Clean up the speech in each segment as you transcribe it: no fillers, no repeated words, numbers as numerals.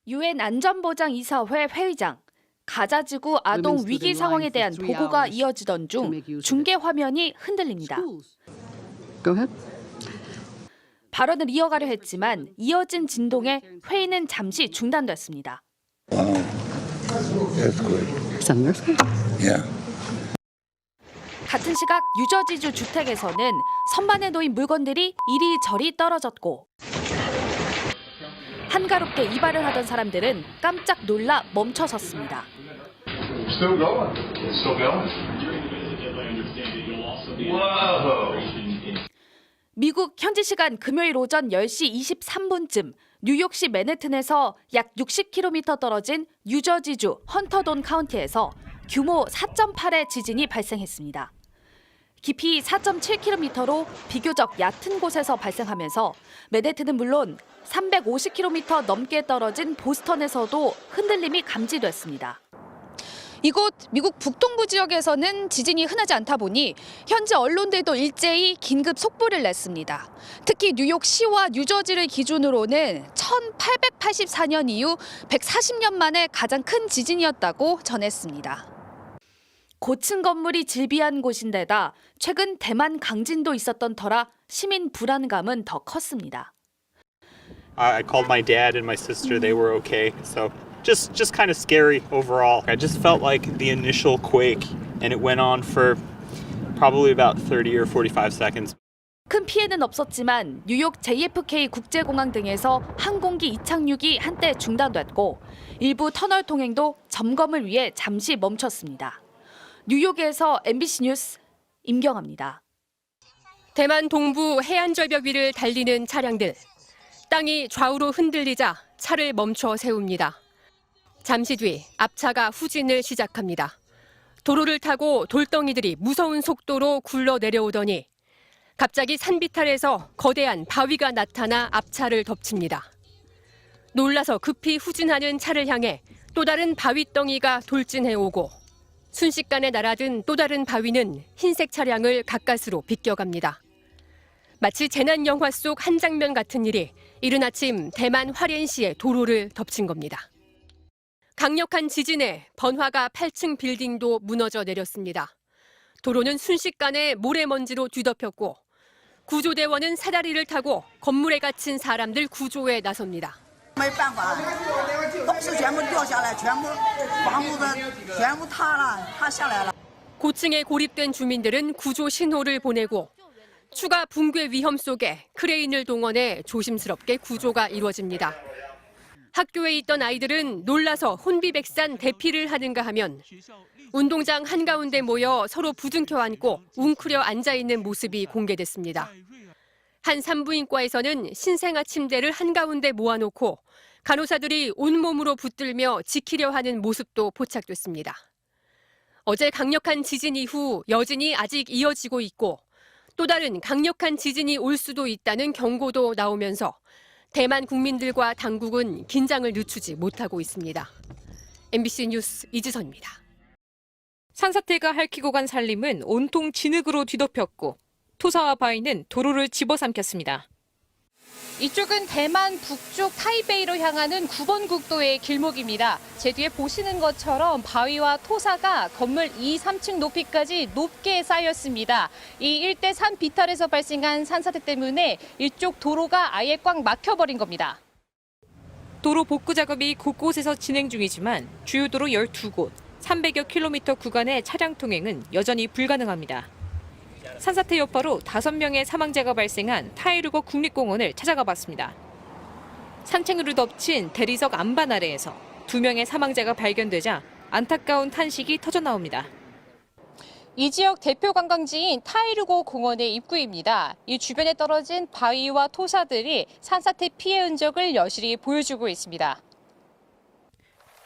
유엔 안전보장이사회 회의장, 가자지구 아동 위기 상황에 대한 보고가 이어지던 중 중계 화면이 흔들립니다. Go ahead. 발언을 이어가려 했지만 이어진 진동에 회의는 잠시 중단됐습니다. Wow, that's great. Is that an earthquake? Yeah. 같은 시각 뉴저지주 주택에서는 선반에 놓인 물건들이 이리저리 떨어졌고 한가롭게 이발을 하던 사람들은 깜짝 놀라 멈춰섰습니다. Still going. It's still going. Whoa. 미국 현지 시간 금요일 오전 10시 23분쯤 뉴욕시 맨해튼에서 약 60km 떨어진 뉴저지주 헌터돈 카운티에서 규모 4.8의 지진이 발생했습니다. 깊이 4.7km로 비교적 얕은 곳에서 발생하면서 맨해튼은 물론 350km 넘게 떨어진 보스턴에서도 흔들림이 감지됐습니다. 이곳 미국 북동부 지역에서는 지진이 흔하지 않다 보니 현지 언론들도 일제히 긴급 속보를 냈습니다. 특히 뉴욕시와 뉴저지를 기준으로는 1884년 이후 140년 만에 가장 큰 지진이었다고 전했습니다. 고층 건물이 질비한 곳인데다 최근 대만 강진도 있었던 터라 시민 불안감은 더 컸습니다. I called my dad and my sister. They were okay. So just kind of scary overall. I just felt like the initial quake and it went on for probably about 30 or 45 seconds. 큰 피해는 없었지만 뉴욕 JFK 국제공항 등에서 항공기 이착륙이 한때 중단됐고 일부 터널 통행도 점검을 위해 잠시 멈췄습니다. 뉴욕에서 MBC 뉴스 임경아입니다. 대만 동부 해안절벽 위를 달리는 차량들. 땅이 좌우로 흔들리자 차를 멈춰 세웁니다. 잠시 뒤 앞차가 후진을 시작합니다. 도로를 타고 돌덩이들이 무서운 속도로 굴러 내려오더니 갑자기 산비탈에서 거대한 바위가 나타나 앞차를 덮칩니다. 놀라서 급히 후진하는 차를 향해 또 다른 바위덩이가 돌진해오고 순식간에 날아든 또 다른 바위는 흰색 차량을 가까스로 비껴갑니다. 마치 재난 영화 속 한 장면 같은 일이 이른 아침 대만 화롄시의 도로를 덮친 겁니다. 강력한 지진에 번화가 8층 빌딩도 무너져 내렸습니다. 도로는 순식간에 모래먼지로 뒤덮였고 구조대원은 사다리를 타고 건물에 갇힌 사람들 구조에 나섭니다. 고층에 고립된 주민들은 구조 신호를 보내고 추가 붕괴 위험 속에 크레인을 동원해 조심스럽게 구조가 이루어집니다. 학교에 있던 아이들은 놀라서 혼비백산 대피를 하는가 하면 운동장 한가운데 모여 서로 부둥켜 안고 웅크려 앉아있는 모습이 공개됐습니다. 한 산부인과에서는 신생아 침대를 한가운데 모아놓고 간호사들이 온몸으로 붙들며 지키려 하는 모습도 포착됐습니다. 어제 강력한 지진 이후 여진이 아직 이어지고 있고 또 다른 강력한 지진이 올 수도 있다는 경고도 나오면서 대만 국민들과 당국은 긴장을 늦추지 못하고 있습니다. MBC 뉴스 이지선입니다. 산사태가 핥히고 간 산림은 온통 진흙으로 뒤덮였고 토사와 바위는 도로를 집어삼켰습니다. 이쪽은 대만 북쪽 타이베이로 향하는 9번 국도의 길목입니다. 제 뒤에 보시는 것처럼 바위와 토사가 건물 2, 3층 높이까지 높게 쌓였습니다. 이 일대 산 비탈에서 발생한 산사태 때문에 이쪽 도로가 아예 꽉 막혀버린 겁니다. 도로 복구 작업이 곳곳에서 진행 중이지만 주요 도로 12곳, 300여 킬로미터 구간의 차량 통행은 여전히 불가능합니다. 산사태 여파로 5명의 사망자가 발생한 타이르거 국립공원을 찾아가 봤습니다. 산책로를 덮친 대리석 안반 아래에서 2명의 사망자가 발견되자 안타까운 탄식이 터져나옵니다. 이 지역 대표 관광지인 타이르고 공원의 입구입니다. 이 주변에 떨어진 바위와 토사들이 산사태 피해 흔적을 여실히 보여주고 있습니다.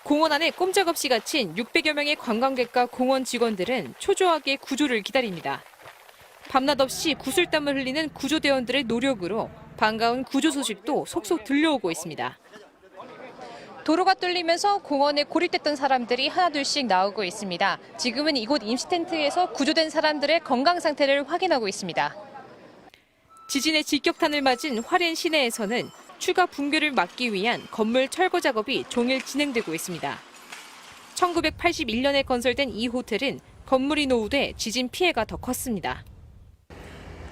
공원 안에 꼼짝없이 갇힌 600여 명의 관광객과 공원 직원들은 초조하게 구조를 기다립니다. 밤낮 없이 구슬땀을 흘리는 구조대원들의 노력으로 반가운 구조 소식도 속속 들려오고 있습니다. 도로가 뚫리면서 공원에 고립됐던 사람들이 하나둘씩 나오고 있습니다. 지금은 이곳 임시 텐트에서 구조된 사람들의 건강 상태를 확인하고 있습니다. 지진의 직격탄을 맞은 화롄 시내에서는 추가 붕괴를 막기 위한 건물 철거 작업이 종일 진행되고 있습니다. 1981년에 건설된 이 호텔은 건물이 노후돼 지진 피해가 더 컸습니다.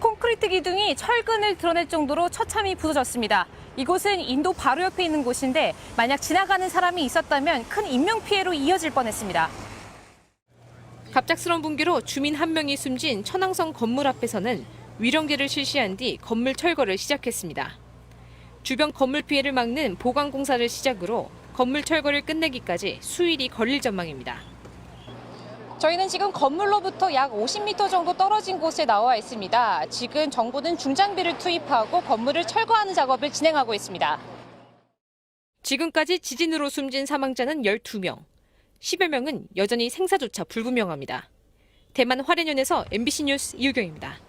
콘크리트 기둥이 철근을 드러낼 정도로 처참히 부서졌습니다. 이곳은 인도 바로 옆에 있는 곳인데 만약 지나가는 사람이 있었다면 큰 인명피해로 이어질 뻔했습니다. 갑작스러운 붕괴로 주민 한 명이 숨진 천왕성 건물 앞에서는 위령제를 실시한 뒤 건물 철거를 시작했습니다. 주변 건물 피해를 막는 보강 공사를 시작으로 건물 철거를 끝내기까지 수일이 걸릴 전망입니다. 저희는 지금 건물로부터 약 50m 정도 떨어진 곳에 나와 있습니다. 지금 정부는 중장비를 투입하고 건물을 철거하는 작업을 진행하고 있습니다. 지금까지 지진으로 숨진 사망자는 12명, 10여 명은 여전히 생사조차 불분명합니다. 대만 화롄현에서 MBC 뉴스 이유경입니다.